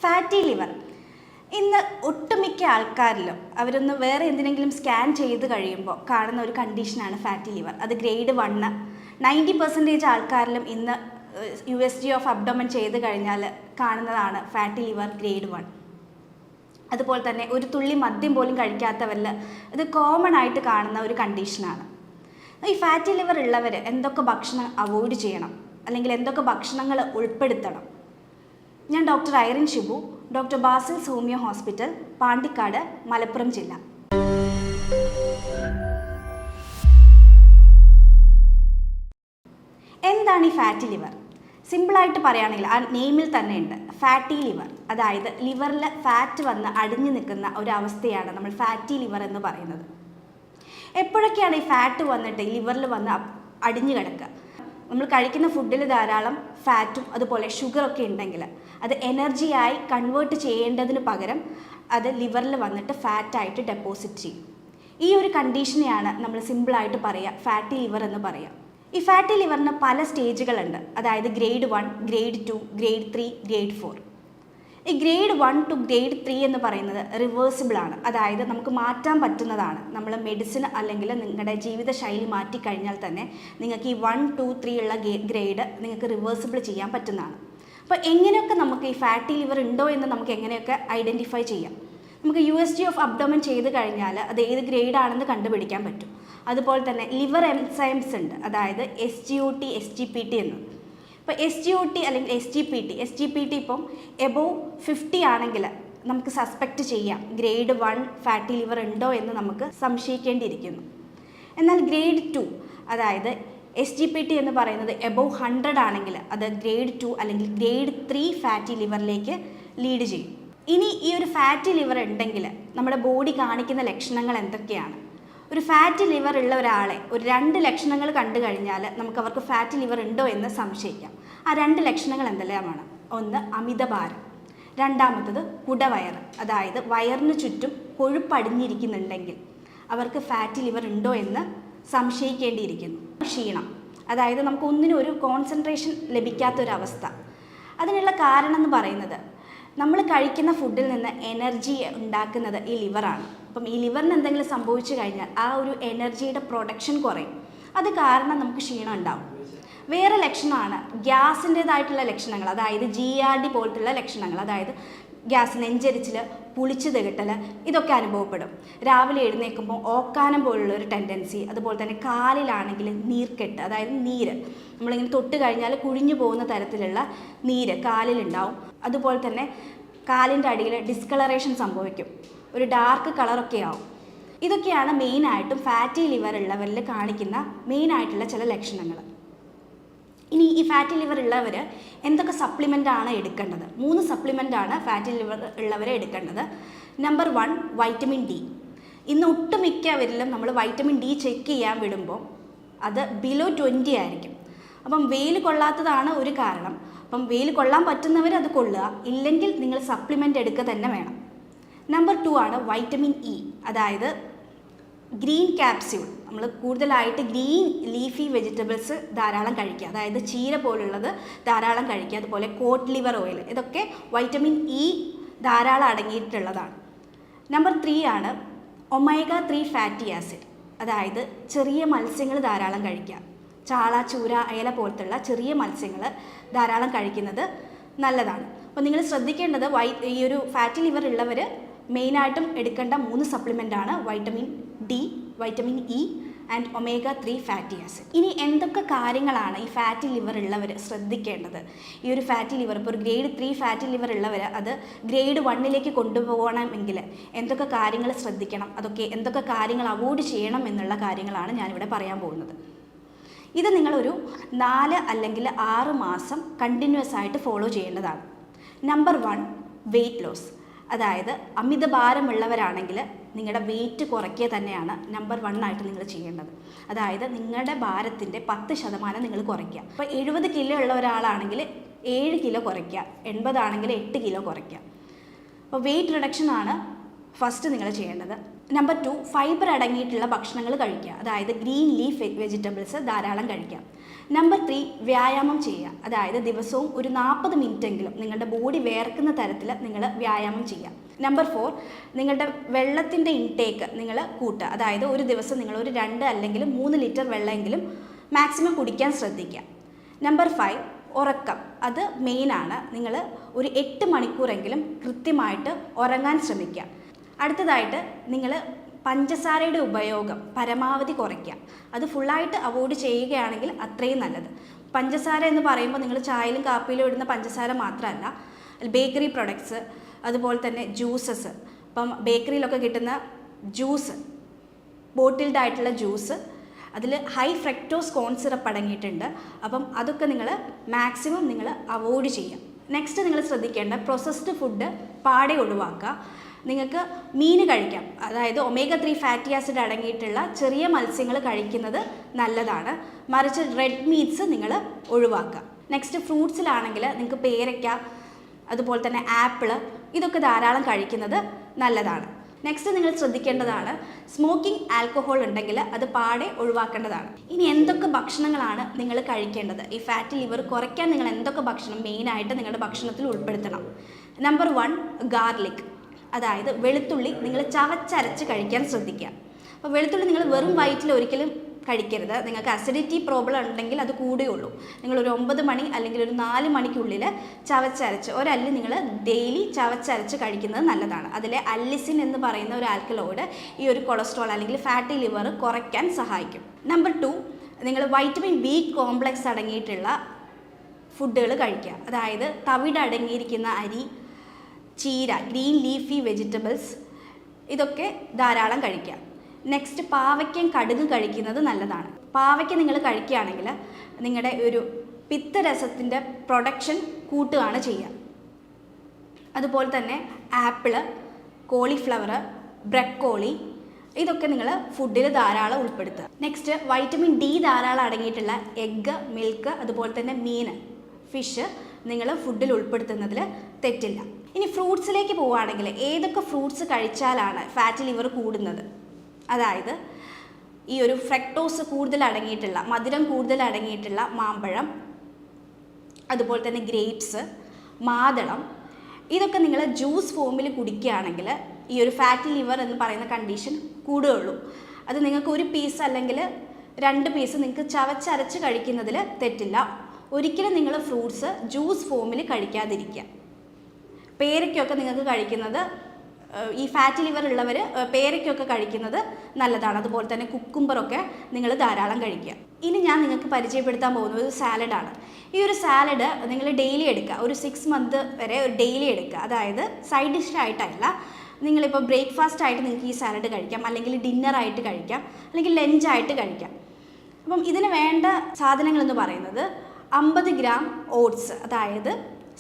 Fatty liver ഇന്ന് ഒട്ടുമിക്ക ആൾക്കാരിലും അവരൊന്ന് വേറെ എന്തിനെങ്കിലും സ്കാൻ ചെയ്ത് കഴിയുമ്പോൾ കാണുന്ന ഒരു കണ്ടീഷനാണ് ഫാറ്റി ലിവർ. അത് ഗ്രേഡ് 1 90% ആൾക്കാരിലും ഇന്ന് USG ഓഫ് അബ്ഡോമൻ ചെയ്ത് കഴിഞ്ഞാൽ കാണുന്നതാണ് ഫാറ്റി ലിവർ ഗ്രേഡ് 1. അതുപോലെ തന്നെ ഒരു തുള്ളി മദ്യം പോലും കഴിക്കാത്തവരിൽ ഇത് കോമൺ ആയിട്ട് കാണുന്ന ഒരു കണ്ടീഷനാണ്. ഈ ഫാറ്റി ലിവർ ഉള്ളവർ എന്തൊക്കെ ഭക്ഷണം അവോയ്ഡ് ചെയ്യണം, അല്ലെങ്കിൽ എന്തൊക്കെ ഭക്ഷണങ്ങൾ ഉൾപ്പെടുത്തണം? ഞാൻ doctor Irene Shibu, doctor Basil's homeo hospital, Pandikkad, Malappuram ജില്ല. എന്താണ് ഈ ഫാറ്റി ലിവർ? സിമ്പിളായിട്ട് പറയുകയാണെങ്കിൽ ആ നെയിമിൽ തന്നെ ഉണ്ട് ഫാറ്റി ലിവർ. അതായത് ലിവറിൽ ഫാറ്റ് വന്ന് അടിഞ്ഞു നിൽക്കുന്ന ഒരു അവസ്ഥയാണ് നമ്മൾ ഫാറ്റി ലിവർ എന്ന് പറയുന്നത്. എപ്പോഴൊക്കെയാണ് ഈ ഫാറ്റ് വന്നിട്ട് ലിവറിൽ വന്ന് അടിഞ്ഞു കിടക്കുക? നമ്മൾ കഴിക്കുന്ന ഫുഡിൽ ധാരാളം ഫാറ്റും അതുപോലെ ഷുഗറൊക്കെ ഉണ്ടെങ്കിൽ അത് എനർജിയായി കൺവേർട്ട് ചെയ്യേണ്ടതിന് പകരം അത് ലിവറിൽ വന്നിട്ട് ഫാറ്റായിട്ട് ഡെപ്പോസിറ്റ് ചെയ്യും. ഈ ഒരു കണ്ടീഷനെയാണ് നമ്മൾ സിമ്പിളായിട്ട് പറയുക ഫാറ്റി ലിവർ എന്ന് പറയുക. ഈ ഫാറ്റി ലിവറിന് പല സ്റ്റേജുകളുണ്ട്. അതായത് ഗ്രേഡ് 1, ഗ്രേഡ് 2, ഗ്രേഡ് 3, ഗ്രേഡ് 4. ഈ ഗ്രേഡ് 1 to ഗ്രേഡ് 3 എന്ന് പറയുന്നത് റിവേഴ്സിബിൾ ആണ്. അതായത് നമുക്ക് മാറ്റാൻ പറ്റുന്നതാണ്. നമ്മൾ മെഡിസിൻ അല്ലെങ്കിൽ നിങ്ങളുടെ ജീവിതശൈലി മാറ്റിക്കഴിഞ്ഞാൽ തന്നെ നിങ്ങൾക്ക് ഈ 1, 2, 3 ഉള്ള ഗ്രേഡ് നിങ്ങൾക്ക് റിവേഴ്സിബിൾ ചെയ്യാൻ പറ്റുന്നതാണ്. അപ്പോൾ എങ്ങനെയൊക്കെ നമുക്ക് ഈ ഫാറ്റി ലിവർ ഉണ്ടോ എന്ന് നമുക്ക് എങ്ങനെയൊക്കെ ഐഡൻറ്റിഫൈ ചെയ്യാം? നമുക്ക് USG ഓഫ് അബ്ഡോമൻ ചെയ്ത് കഴിഞ്ഞാൽ അത് ഏത് ഗ്രേഡാണെന്ന് കണ്ടുപിടിക്കാൻ പറ്റും. അതുപോലെ തന്നെ ലിവർ എൻസൈംസ് ഉണ്ട്, അതായത് SGOT, SGPT എന്ന്. ഇപ്പോൾ SGOT അല്ലെങ്കിൽ SGPT ഇപ്പം എബോവ് 50 ആണെങ്കിൽ നമുക്ക് സസ്പെക്റ്റ് ചെയ്യാം ഗ്രേഡ് 1 ഫാറ്റി ലിവർ ഉണ്ടോ എന്ന് നമുക്ക് സംശയിക്കേണ്ടിയിരിക്കുന്നു. എന്നാൽ ഗ്രേഡ് 2 അതായത് SGPT എന്ന് പറയുന്നത് എബോവ് 100 ആണെങ്കിൽ അത് ഗ്രേഡ് 2 അല്ലെങ്കിൽ ഗ്രേഡ് 3 ഫാറ്റി ലിവറിലേക്ക് ലീഡ് ചെയ്യും. ഇനി ഈ ഒരു ഫാറ്റി ലിവർ ഉണ്ടെങ്കിൽ നമ്മുടെ ബോഡി കാണിക്കുന്ന ലക്ഷണങ്ങൾ എന്തൊക്കെയാണ്? ഒരു ഫാറ്റി ലിവർ ഉള്ള ഒരാളെ ഒരു 2 ലക്ഷണങ്ങൾ കണ്ടു കഴിഞ്ഞാൽ നമുക്ക് അവർക്ക് ഫാറ്റി ലിവർ ഉണ്ടോ എന്ന് സംശയിക്കാം. ആ 2 ലക്ഷണങ്ങൾ എന്തെല്ലാമാണ്? ഒന്ന്, അമിതഭാരം. രണ്ടാമത്തത് കുടവയറ്, അതായത് വയറിന് ചുറ്റും കൊഴുപ്പടിഞ്ഞിരിക്കുന്നുണ്ടെങ്കിൽ അവർക്ക് ഫാറ്റി ലിവർ ഉണ്ടോ എന്ന് സംശയിക്കേണ്ടിയിരിക്കുന്നു. ക്ഷീണം, അതായത് നമുക്ക് ഒന്നിനും ഒരു കോൺസെൻട്രേഷൻ ലഭിക്കാത്തൊരവസ്ഥ. അതിനുള്ള കാരണം എന്ന് പറയുന്നത് നമ്മൾ കഴിക്കുന്ന ഫുഡിൽ നിന്ന് എനർജി ഉണ്ടാക്കുന്നത് ഈ ലിവറാണ്. അപ്പം ഈ ലിവറിന് എന്തെങ്കിലും സംഭവിച്ചു കഴിഞ്ഞാൽ ആ ഒരു എനർജിയുടെ പ്രൊഡക്ഷൻ കുറയും. അത് കാരണം നമുക്ക് ക്ഷീണം ഉണ്ടാവും. വേറെ ലക്ഷണമാണ് ഗ്യാസിൻ്റേതായിട്ടുള്ള ലക്ഷണങ്ങൾ, അതായത് GERD പോലത്തുള്ള ലക്ഷണങ്ങൾ. അതായത് ഗ്യാസ്, നെഞ്ചരിച്ചിൽ, പുളിച്ചു തികട്ടൽ, ഇതൊക്കെ അനുഭവപ്പെടും. രാവിലെ എഴുന്നേൽക്കുമ്പോൾ ഓക്കാനം പോലുള്ള ഒരു ടെൻഡൻസി. അതുപോലെ തന്നെ കാലിലാണെങ്കിൽ നീർക്കെട്ട്, അതായത് നീര് നമ്മളിങ്ങനെ തൊട്ട് കഴിഞ്ഞാൽ കുഴിഞ്ഞു പോകുന്ന തരത്തിലുള്ള നീര് കാലിലുണ്ടാവും. അതുപോലെ തന്നെ കാലിൻ്റെ അടിയിൽ ഡിസ്കളറേഷൻ സംഭവിക്കും, ഒരു ഡാർക്ക് കളറൊക്കെ ആവും. ഇതൊക്കെയാണ് മെയിനായിട്ടും ഫാറ്റി ലിവർ ഉള്ളവരിൽ കാണിക്കുന്ന മെയിനായിട്ടുള്ള ചില ലക്ഷണങ്ങൾ. ഇനി ഈ ഫാറ്റി ലിവർ ഉള്ളവർ എന്തൊക്കെ സപ്ലിമെൻ്റ് ആണ് എടുക്കേണ്ടത്? 3 സപ്ലിമെൻ്റാണ് ഫാറ്റി ലിവർ ഉള്ളവരെ എടുക്കേണ്ടത്. Number 1, vitamin D. ഇന്ന് ഒട്ടുമിക്കവരിലും നമ്മൾ വൈറ്റമിൻ D ചെക്ക് ചെയ്യാൻ വിടുമ്പോൾ അത് ബിലോ 20 ആയിരിക്കും. അപ്പം വെയിൽ കൊള്ളാത്തതാണ് ഒരു കാരണം. അപ്പം വെയിൽ കൊള്ളാൻ പറ്റുന്നവർ അത് കൊള്ളുക, ഇല്ലെങ്കിൽ നിങ്ങൾ സപ്ലിമെൻ്റ് എടുക്കുക തന്നെ വേണം. നമ്പർ 2 ആണ് വൈറ്റമിൻ E, അതായത് ഗ്രീൻ ക്യാപ്സ്യൂൾ. നമ്മൾ കൂടുതലായിട്ട് ഗ്രീൻ ലീഫി വെജിറ്റബിൾസ് ധാരാളം കഴിക്കുക, അതായത് ചീര പോലുള്ളത് ധാരാളം കഴിക്കുക. അതുപോലെ കോട്ട് ലിവർ ഓയിൽ, ഇതൊക്കെ വൈറ്റമിൻ E ധാരാളം അടങ്ങിയിട്ടുള്ളതാണ്. നമ്പർ 3 ആണ് ഒമേഗ 3 ഫാറ്റി ആസിഡ്, അതായത് ചെറിയ മത്സ്യങ്ങൾ ധാരാളം കഴിക്കുക. ചാള, ചൂര, അയല പോലത്തുള്ള ചെറിയ മത്സ്യങ്ങൾ ധാരാളം കഴിക്കുന്നത് നല്ലതാണ്. അപ്പോൾ നിങ്ങൾ ശ്രദ്ധിക്കേണ്ടത് ഈ ഒരു ഫാറ്റി ലിവർ ഉള്ളവർ മെയിനായിട്ടും എടുക്കേണ്ട 3 സപ്ലിമെൻ്റാണ് vitamin D, vitamin E and omega 3 fatty acid. ഇനി എന്തൊക്കെ കാര്യങ്ങളാണ് ഈ ഫാറ്റി ലിവർ ഉള്ളവർ ശ്രദ്ധിക്കേണ്ടത്? ഈ ഒരു ഫാറ്റി ലിവർ, ഇപ്പോൾ ഒരു ഗ്രേഡ് 3 ഫാറ്റി ലിവർ ഉള്ളവർ അത് ഗ്രേഡ് 1ലേക്ക് കൊണ്ടുപോകണമെങ്കിൽ എന്തൊക്കെ കാര്യങ്ങൾ ശ്രദ്ധിക്കണം, അതൊക്കെ എന്തൊക്കെ കാര്യങ്ങൾ അവോയ്ഡ് ചെയ്യണം എന്നുള്ള കാര്യങ്ങളാണ് ഞാനിവിടെ പറയാൻ പോകുന്നത്. ഇത് നിങ്ങളൊരു 4 അല്ലെങ്കിൽ 6 മാസം കണ്ടിന്യൂസ് ആയിട്ട് ഫോളോ ചെയ്യേണ്ടതാണ്. Number 1, weight loss. അതായത് അമിതഭാരമുള്ളവരാണെങ്കിൽ നിങ്ങളുടെ വെയിറ്റ് കുറയ്ക്കുക തന്നെയാണ് നമ്പർ 1 ആയിട്ട് നിങ്ങൾ ചെയ്യേണ്ടത്. അതായത് നിങ്ങളുടെ ഭാരത്തിൻ്റെ 10% നിങ്ങൾ കുറയ്ക്കുക. അപ്പോൾ 70 കിലോ ഉള്ള ഒരാളാണെങ്കിൽ 7 കിലോ കുറയ്ക്കുക, 80 ആണെങ്കിൽ 8 കിലോ കുറയ്ക്കുക. അപ്പോൾ വെയിറ്റ് റിഡക്ഷൻ ആണ് ഫസ്റ്റ് നിങ്ങൾ ചെയ്യേണ്ടത്. നമ്പർ 2, ഫൈബർ അടങ്ങിയിട്ടുള്ള ഭക്ഷണങ്ങൾ കഴിക്കുക, അതായത് ഗ്രീൻ ലീഫ് വെജിറ്റബിൾസ് ധാരാളം കഴിക്കാം. നമ്പർ 3, വ്യായാമം ചെയ്യുക, അതായത് ദിവസവും ഒരു 40 മിനിറ്റെങ്കിലും നിങ്ങളുടെ ബോഡി വേർക്കുന്ന തരത്തിൽ നിങ്ങൾ വ്യായാമം ചെയ്യുക. നമ്പർ 4, നിങ്ങളുടെ വെള്ളത്തിൻ്റെ ഇൻടേക്ക് നിങ്ങൾ കൂട്ടുക, അതായത് ഒരു ദിവസം നിങ്ങൾ ഒരു 2 അല്ലെങ്കിൽ 3 ലിറ്റർ വെള്ളമെങ്കിലും മാക്സിമം കുടിക്കാൻ ശ്രദ്ധിക്കുക. നമ്പർ 5, ഉറക്കം. അത് മെയിനാണ്. നിങ്ങൾ ഒരു 8 മണിക്കൂറെങ്കിലും കൃത്യമായിട്ട് ഉറങ്ങാൻ ശ്രമിക്കുക. അടുത്തതായിട്ട് നിങ്ങൾ പഞ്ചസാരയുടെ ഉപയോഗം പരമാവധി കുറയ്ക്കുക. അത് ഫുള്ളായിട്ട് അവോയ്ഡ് ചെയ്യുകയാണെങ്കിൽ അത്രയും നല്ലത്. പഞ്ചസാര എന്ന് പറയുമ്പോൾ നിങ്ങൾ ചായയിലും കാപ്പിയിലും ഇടുന്ന പഞ്ചസാര മാത്രമല്ല, ബേക്കറി പ്രൊഡക്ട്സ്, അതുപോലെ തന്നെ ജ്യൂസസ്. ഇപ്പം ബേക്കറിയിലൊക്കെ കിട്ടുന്ന ജ്യൂസ്, ബോട്ടിൽഡ് ആയിട്ടുള്ള ജ്യൂസ്, അതിൽ ഹൈ ഫ്രക്ടോസ് കോൺ സിറപ്പ് അടങ്ങിയിട്ടുണ്ട്. അപ്പം അതൊക്കെ നിങ്ങൾ മാക്സിമം നിങ്ങൾ അവോയ്ഡ് ചെയ്യുക. നെക്സ്റ്റ് നിങ്ങൾ ശ്രദ്ധിക്കേണ്ട, പ്രോസസ്ഡ് ഫുഡ് പാടെ ഒഴിവാക്കുക. നിങ്ങൾക്ക് മീൻ കഴിക്കാം, അതായത് ഒമേഗ 3 ഫാറ്റി ആസിഡ് അടങ്ങിയിട്ടുള്ള ചെറിയ മത്സ്യങ്ങൾ കഴിക്കുന്നത് നല്ലതാണ്. മറിച്ച് റെഡ് മീറ്റ്സ് നിങ്ങൾ ഒഴിവാക്കുക. നെക്സ്റ്റ് ഫ്രൂട്ട്സിലാണെങ്കിൽ നിങ്ങൾക്ക് പേരയ്ക്ക, അതുപോലെ തന്നെ ആപ്പിൾ, ഇതൊക്കെ ധാരാളം കഴിക്കുന്നത് നല്ലതാണ്. നെക്സ്റ്റ് നിങ്ങൾ ശ്രദ്ധിക്കേണ്ടതാണ്, സ്മോക്കിംഗ്, ആൽക്കഹോൾ ഉണ്ടെങ്കിൽ അത് പാടെ ഒഴിവാക്കേണ്ടതാണ്. ഇനി എന്തൊക്കെ ഭക്ഷണങ്ങളാണ് നിങ്ങൾ കഴിക്കേണ്ടത്? ഈ ഫാറ്റി ലിവർ കുറയ്ക്കാൻ നിങ്ങൾ എന്തൊക്കെ ഭക്ഷണം മെയിനായിട്ട് നിങ്ങളുടെ ഭക്ഷണത്തിൽ ഉൾപ്പെടുത്തണം? നമ്പർ 1, ഗാർലിക്, അതായത് വെളുത്തുള്ളി നിങ്ങൾ ചവച്ചരച്ച് കഴിക്കാൻ ശ്രദ്ധിക്കുക. അപ്പോൾ വെളുത്തുള്ളി നിങ്ങൾ വെറും വയറ്റിൽ ഒരിക്കലും കഴിക്കരുത്. നിങ്ങൾക്ക് അസിഡിറ്റി പ്രോബ്ലം ഉണ്ടെങ്കിൽ അത് കൂടുകയുള്ളൂ. നിങ്ങളൊരു 9 മണി അല്ലെങ്കിൽ ഒരു 4 മണിക്കുള്ളിൽ ചവച്ചരച്ച് ഒരല്ലി നിങ്ങൾ ഡെയിലി ചവച്ചരച്ച് കഴിക്കുന്നത് നല്ലതാണ്. അതിലെ അല്ലിസിൻ എന്ന് പറയുന്ന ഒരു ആൽക്കലോയിഡ് ഈ ഒരു കൊളസ്ട്രോൾ അല്ലെങ്കിൽ ഫാറ്റി ലിവർ കുറയ്ക്കാൻ സഹായിക്കും. നമ്പർ 2, നിങ്ങൾ വൈറ്റമിൻ ബി കോംപ്ലക്സ് അടങ്ങിയിട്ടുള്ള ഫുഡുകൾ കഴിക്കുക, അതായത് തവിട് അടങ്ങിയിരിക്കുന്ന അരി, ചീര, ഗ്രീൻ ലീഫി വെജിറ്റബിൾസ്, ഇതൊക്കെ ധാരാളം കഴിക്കുക. നെക്സ്റ്റ്, പാവയ്ക്കയും കടുക് കഴിക്കുന്നത് നല്ലതാണ്. പാവയ്ക്ക നിങ്ങൾ കഴിക്കുകയാണെങ്കിൽ നിങ്ങളുടെ ഒരു പിത്തരസത്തിൻ്റെ പ്രൊഡക്ഷൻ കൂട്ടുകയാണ് ചെയ്യുക. അതുപോലെ തന്നെ ആപ്പിള്, കോളിഫ്ലവർ, ബ്രക്കോളി, ഇതൊക്കെ നിങ്ങൾ ഫുഡിൽ ധാരാളം ഉൾപ്പെടുത്തുക. നെക്സ്റ്റ്, വൈറ്റമിൻ ഡി ധാരാളം അടങ്ങിയിട്ടുള്ള എഗ്ഗ്, മിൽക്ക്, അതുപോലെ തന്നെ മീൻ, ഫിഷ് നിങ്ങൾ ഫുഡിൽ ഉൾപ്പെടുത്തുന്നതിൽ തെറ്റില്ല. ഇനി ഫ്രൂട്ട്സിലേക്ക് പോവുകയാണെങ്കിൽ ഏതൊക്കെ ഫ്രൂട്ട്സ് കഴിച്ചാലാണ് ഫാറ്റി ലിവർ കൂടുന്നത്? അതായത് ഈ ഒരു ഫ്രക്ടോസ് കൂടുതൽ അടങ്ങിയിട്ടുള്ള, മധുരം കൂടുതൽ അടങ്ങിയിട്ടുള്ള മാമ്പഴം, അതുപോലെ തന്നെ ഗ്രേപ്സ്, മാതളം, ഇതൊക്കെ നിങ്ങൾ ജ്യൂസ് ഫോമിൽ കുടിക്കുകയാണെങ്കിൽ ഈ ഒരു ഫാറ്റി ലിവർ എന്ന് പറയുന്ന കണ്ടീഷൻ കൂടുകയുള്ളൂ. അത് നിങ്ങൾക്ക് ഒരു പീസ് അല്ലെങ്കിൽ 2 പീസ് നിങ്ങൾക്ക് ചവച്ചരച്ച് കഴിക്കുന്നതിൽ തെറ്റില്ല. ഒരിക്കലും നിങ്ങൾ ഫ്രൂട്ട്സ് ജ്യൂസ് ഫോമിൽ കഴിക്കാതിരിക്കുക. പേരയ്ക്കൊക്കെ നിങ്ങൾക്ക് കഴിക്കുന്നത്, ഈ ഫാറ്റി ലിവർ ഉള്ളവർ പേരയ്ക്കൊക്കെ കഴിക്കുന്നത് നല്ലതാണ്. അതുപോലെ തന്നെ കുക്കുംബറൊക്കെ നിങ്ങൾ ധാരാളം കഴിക്കുക. ഇനി ഞാൻ നിങ്ങൾക്ക് പരിചയപ്പെടുത്താൻ പോകുന്നത് ഒരു സാലഡാണ്. ഈ ഒരു സാലഡ് നിങ്ങൾ ഡെയിലി എടുക്കുക, ഒരു 6 മന്ത് വരെ ഒരു ഡെയിലി എടുക്കുക. അതായത് സൈഡ് ഡിഷായിട്ടല്ല, നിങ്ങളിപ്പോൾ ബ്രേക്ക്ഫാസ്റ്റ് ആയിട്ട് നിങ്ങൾക്ക് ഈ സാലഡ് കഴിക്കാം, അല്ലെങ്കിൽ ഡിന്നറായിട്ട് കഴിക്കാം, അല്ലെങ്കിൽ ലഞ്ചായിട്ട് കഴിക്കാം. അപ്പം ഇതിന് വേണ്ട സാധനങ്ങളെന്ന് പറയുന്നത് 50 ഗ്രാം ഓട്സ്, അതായത്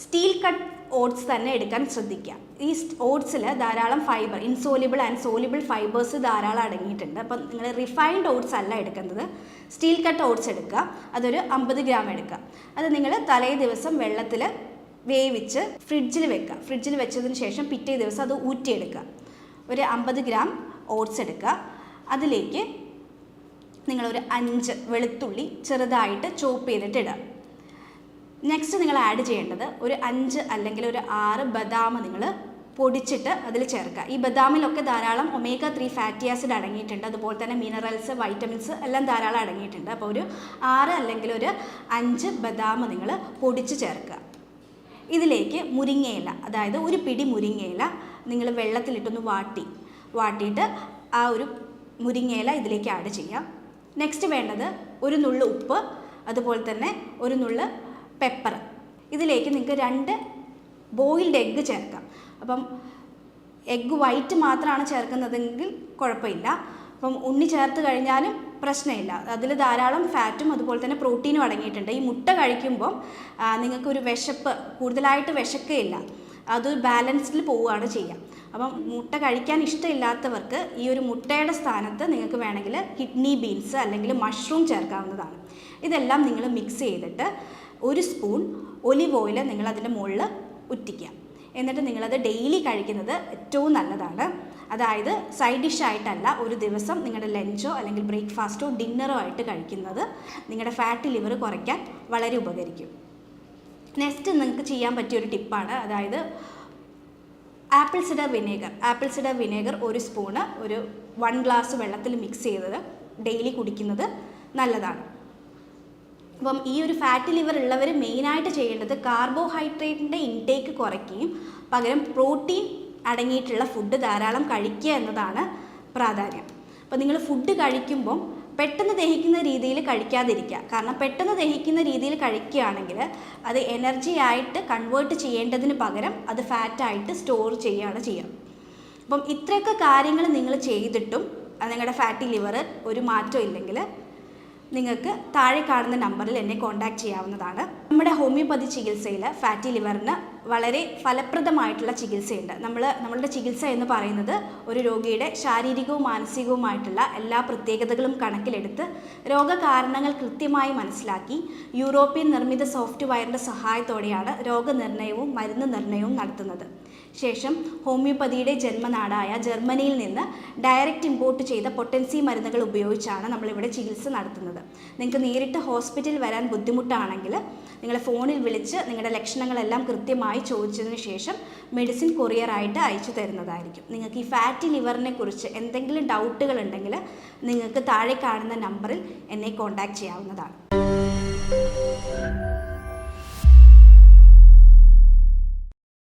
സ്റ്റീൽ കട്ട് ഓട്സ് തന്നെ എടുക്കാൻ ശ്രദ്ധിക്കുക. ഈ ഓട്സിൽ ധാരാളം fibre, insoluble and soluble fibres ധാരാളം അടങ്ങിയിട്ടുണ്ട്. അപ്പം നിങ്ങൾ റിഫൈൻഡ് ഓട്സ് അല്ല എടുക്കുന്നത്, സ്റ്റീൽ കട്ട് ഓട്സ് എടുക്കുക. അതൊരു 50 ഗ്രാം എടുക്കുക. അത് നിങ്ങൾ തലേ ദിവസം വെള്ളത്തിൽ വേവിച്ച് ഫ്രിഡ്ജിൽ വെക്കുക. ഫ്രിഡ്ജിൽ വെച്ചതിന് ശേഷം പിറ്റേ ദിവസം അത് ഊറ്റിയെടുക്കുക. ഒരു 50 ഗ്രാം ഓട്സ് എടുക്കുക. അതിലേക്ക് നിങ്ങളൊരു 5 വെളുത്തുള്ളി ചെറുതായിട്ട് ചോപ്പ് ചെയ്തിട്ട് ഇടുക. നെക്സ്റ്റ് നിങ്ങൾ ആഡ് ചെയ്യേണ്ടത് ഒരു 5 അല്ലെങ്കിൽ ഒരു 6 ബദാം നിങ്ങൾ പൊടിച്ചിട്ട് അതിൽ ചേർക്കുക. ഈ ബദാമിലൊക്കെ ധാരാളം ഒമേഗ 3 ഫാറ്റി ആസിഡ് അടങ്ങിയിട്ടുണ്ട്. അതുപോലെ തന്നെ മിനറൽസ്, വൈറ്റമിൻസ് എല്ലാം ധാരാളം അടങ്ങിയിട്ടുണ്ട്. അപ്പോൾ ഒരു 6 അല്ലെങ്കിൽ ഒരു 5 ബദാം നിങ്ങൾ പൊടിച്ച് ചേർക്കുക. ഇതിലേക്ക് മുരിങ്ങയില, അതായത് ഒരു പിടി മുരിങ്ങയില നിങ്ങൾ വെള്ളത്തിലിട്ടൊന്ന് വാട്ടിയിട്ട് ആ ഒരു മുരിങ്ങയില ഇതിലേക്ക് ആഡ് ചെയ്യാം. നെക്സ്റ്റ് വേണ്ടത് ഒരു നുള്ള് ഉപ്പ്, അതുപോലെ തന്നെ ഒരു നുള്ള് പെപ്പർ. ഇതിലേക്ക് നിങ്ങൾക്ക് 2 ബോയിൽഡ് എഗ്ഗ് ചേർക്കാം. അപ്പം എഗ്ഗ് വൈറ്റ് മാത്രമാണ് ചേർക്കുന്നതെങ്കിൽ കുഴപ്പമില്ല. അപ്പം ഉണ്ണി ചേർത്ത് കഴിഞ്ഞാലും പ്രശ്നമില്ല. അതിൽ ധാരാളം ഫാറ്റും അതുപോലെ തന്നെ പ്രോട്ടീനും അടങ്ങിയിട്ടുണ്ട്. ഈ മുട്ട കഴിക്കുമ്പം നിങ്ങൾക്കൊരു വിശപ്പ്, കൂടുതലായിട്ട് വിശക്കുകയില്ല, അത് ബാലൻസിൽ പോവുകയാണ് ചെയ്യുക. അപ്പം മുട്ട കഴിക്കാൻ ഇഷ്ടമില്ലാത്തവർക്ക് ഈ ഒരു മുട്ടയുടെ സ്ഥാനത്ത് നിങ്ങൾക്ക് വേണമെങ്കിൽ കിഡ്നി ബീൻസ് അല്ലെങ്കിൽ മഷ്റൂം ചേർക്കാവുന്നതാണ്. ഇതെല്ലാം നിങ്ങൾ മിക്സ് ചെയ്തിട്ട് 1 സ്പൂൺ ഒലിവ് ഓയിൽ നിങ്ങൾ അതിൻ്റെ മുകളിൽ ഉറ്റിക്കുക. എന്നിട്ട് നിങ്ങളത് ഡെയിലി കഴിക്കുന്നത് ഏറ്റവും നല്ലതാണ്. അതായത് സൈഡ് ഡിഷായിട്ടല്ല, ഒരു ദിവസം നിങ്ങളുടെ ലഞ്ചോ അല്ലെങ്കിൽ ബ്രേക്ക്ഫാസ്റ്റോ ഡിന്നറോ ആയിട്ട് കഴിക്കുന്നത് നിങ്ങളുടെ ഫാറ്റി ലിവർ കുറയ്ക്കാൻ വളരെ ഉപകരിക്കും. നെക്സ്റ്റ് നിങ്ങൾക്ക് ചെയ്യാൻ പറ്റിയൊരു ടിപ്പാണ്, അതായത് ആപ്പിൾ സിഡർ വിനേഗർ ഒരു സ്പൂണ് ഒരു 1 ഗ്ലാസ് വെള്ളത്തിൽ മിക്സ് ചെയ്തത് ഡെയിലി കുടിക്കുന്നത് നല്ലതാണ്. അപ്പം ഈ ഒരു ഫാറ്റി ലിവർ ഉള്ളവർ മെയിനായിട്ട് ചെയ്യേണ്ടത് കാർബോഹൈഡ്രേറ്റിൻ്റെ ഇൻടേക്ക് കുറയ്ക്കുകയും പകരം പ്രോട്ടീൻ അടങ്ങിയിട്ടുള്ള ഫുഡ് ധാരാളം കഴിക്കുക എന്നതാണ് പ്രാധാന്യം. അപ്പോൾ നിങ്ങൾ ഫുഡ് കഴിക്കുമ്പം പെട്ടെന്ന് ദഹിക്കുന്ന രീതിയിൽ കഴിക്കാതിരിക്കുക. കാരണം പെട്ടെന്ന് ദഹിക്കുന്ന രീതിയിൽ കഴിക്കുകയാണെങ്കിൽ അത് എനർജി ആയിട്ട് കൺവേർട്ട് ചെയ്യേണ്ടതിന് പകരം അത് ഫാറ്റായിട്ട് സ്റ്റോർ ചെയ്യുകയാണ് ചെയ്യുക. അപ്പം ഇത്രയൊക്കെ കാര്യങ്ങൾ നിങ്ങൾ ചെയ്തിട്ടും നിങ്ങളുടെ ഫാറ്റി ലിവർ ഒരു മാറ്റം ഇല്ലെങ്കിൽ നിങ്ങൾക്ക് താഴെ കാണുന്ന നമ്പറിൽ എന്നെ കോൺടാക്റ്റ് ചെയ്യാവുന്നതാണ്. നമ്മുടെ ഹോമിയോപ്പതി ചികിത്സയിൽ ഫാറ്റി ലിവറിന് വളരെ ഫലപ്രദമായിട്ടുള്ള ചികിത്സയുണ്ട്. നമ്മളുടെ ചികിത്സ എന്ന് പറയുന്നത് ഒരു രോഗിയുടെ ശാരീരികവും മാനസികവുമായിട്ടുള്ള എല്ലാ പ്രത്യേകതകളും കണക്കിലെടുത്ത് രോഗകാരണങ്ങൾ കൃത്യമായി മനസ്സിലാക്കി യൂറോപ്യൻ നിർമ്മിത സോഫ്റ്റ്വെയറിൻ്റെ സഹായത്തോടെയാണ് രോഗനിർണയവും മരുന്ന് നിർണയവും നടത്തുന്നത്. ശേഷം ഹോമിയോപ്പതിയുടെ ജന്മനാടായ ജർമ്മനിയിൽ നിന്ന് ഡയറക്റ്റ് ഇമ്പോർട്ട് ചെയ്ത പൊട്ടൻസി മരുന്നുകൾ ഉപയോഗിച്ചാണ് നമ്മളിവിടെ ചികിത്സ നടത്തുന്നത്. നിങ്ങൾക്ക് നേരിട്ട് ഹോസ്പിറ്റലിൽ വരാൻ ബുദ്ധിമുട്ടാണെങ്കിൽ നിങ്ങൾ ഫോണിൽ വിളിച്ച് നിങ്ങളുടെ ലക്ഷണങ്ങളെല്ലാം കൃത്യമായി ചോദിച്ചതിന് ശേഷം മെഡിസിൻ കൊറിയറായിട്ട് അയച്ചു തരുന്നതായിരിക്കും. നിങ്ങൾക്ക് ഈ ഫാറ്റി ലിവറിനെ കുറിച്ച് എന്തെങ്കിലും ഡൗട്ടുകൾ ഉണ്ടെങ്കിൽ നിങ്ങൾക്ക് താഴെ കാണുന്ന നമ്പറിൽ എന്നെ കോൺടാക്റ്റ് ചെയ്യാവുന്നതാണ്.